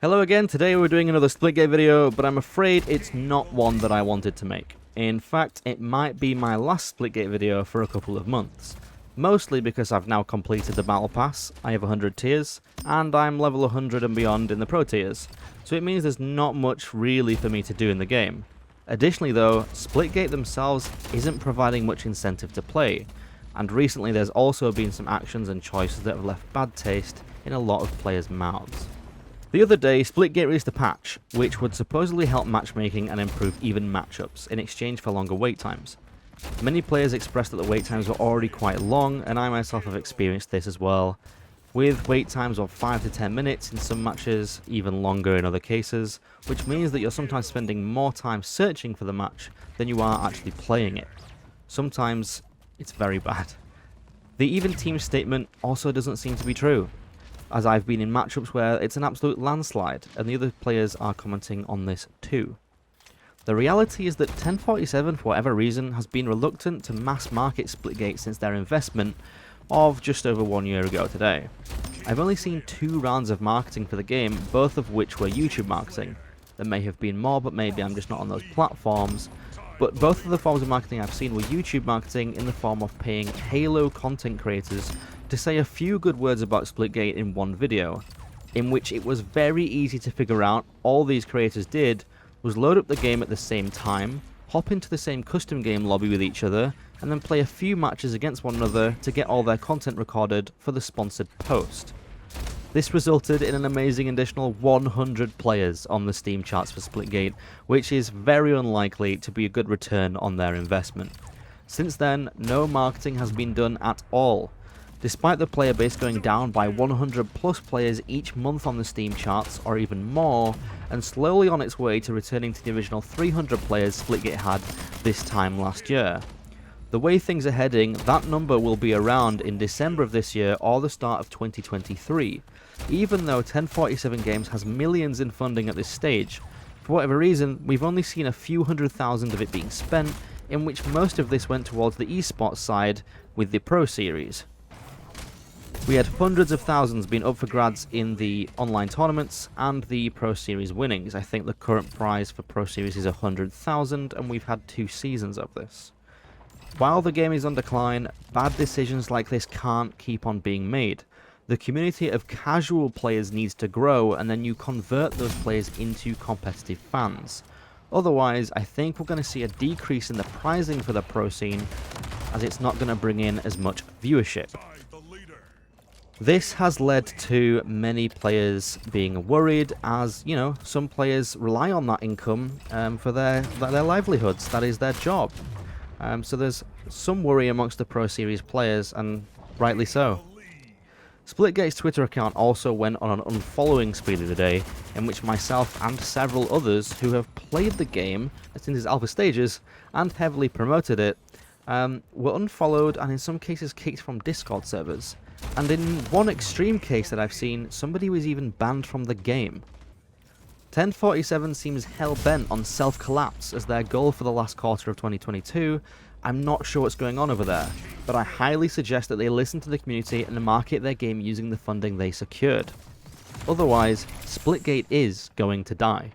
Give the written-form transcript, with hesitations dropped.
Hello again, today we're doing another Splitgate video, but I'm afraid it's not one that I wanted to make. In fact, it might be my last Splitgate video for a couple of months. Mostly because I've now completed the Battle Pass, I have 100 tiers, and I'm level 100 and beyond in the Pro tiers, so it means there's not much really for me to do in the game. Additionally though, Splitgate themselves isn't providing much incentive to play, and recently there's also been some actions and choices that have left bad taste in a lot of players' mouths. The other day, Splitgate released a patch, which would supposedly help matchmaking and improve even matchups in exchange for longer wait times. Many players expressed that the wait times were already quite long, and I myself have experienced this as well, with wait times of 5 to 10 minutes in some matches, even longer in other cases, which means that you're sometimes spending more time searching for the match than you are actually playing it. Sometimes, it's very bad. The even team statement also doesn't seem to be true, as I've been in matchups where it's an absolute landslide, and the other players are commenting on this too. The reality is that 1047, for whatever reason, has been reluctant to mass market Splitgate since their investment of just over 1 year ago today. I've only seen 2 rounds of marketing for the game, both of which were YouTube marketing. There may have been more, but maybe I'm just not on those platforms. But both of the forms of marketing I've seen were YouTube marketing in the form of paying Halo content creators to say a few good words about Splitgate in one video, in which it was very easy to figure out all these creators did was load up the game at the same time, hop into the same custom game lobby with each other, and then play a few matches against one another to get all their content recorded for the sponsored post. This resulted in an amazing additional 100 players on the Steam charts for Splitgate, which is very unlikely to be a good return on their investment. Since then, no marketing has been done at all. Despite the player base going down by 100 plus players each month on the Steam charts, or even more, and slowly on its way to returning to the original 300 players Splitgate had this time last year. The way things are heading, that number will be around in December of this year or the start of 2023, even though 1047 Games has millions in funding at this stage. For whatever reason, we've only seen a few 100,000 of it being spent, in which most of this went towards the esports side with the Pro Series. We had hundreds of thousands being up for grabs in the online tournaments and the Pro Series winnings. I think the current prize for Pro Series is 100,000, and we've had 2 seasons of this. While the game is on decline, bad decisions like this can't keep on being made. The community of casual players needs to grow, and then you convert those players into competitive fans. Otherwise, I think we're going to see a decrease in the prizing for the pro scene, as it's not going to bring in as much viewership. This has led to many players being worried, as, you know, some players rely on that income for their livelihoods. That is their job. So there's some worry amongst the Pro Series players, and rightly so. Splitgate's Twitter account also went on an unfollowing spree the other day, in which myself and several others who have played the game since its alpha stages and heavily promoted it were unfollowed and in some cases kicked from Discord servers. And in one extreme case that I've seen, somebody was even banned from the game. 1047 seems hell-bent on self-collapse as their goal for the last quarter of 2022. I'm not sure what's going on over there, but I highly suggest that they listen to the community and market their game using the funding they secured. Otherwise, Splitgate is going to die.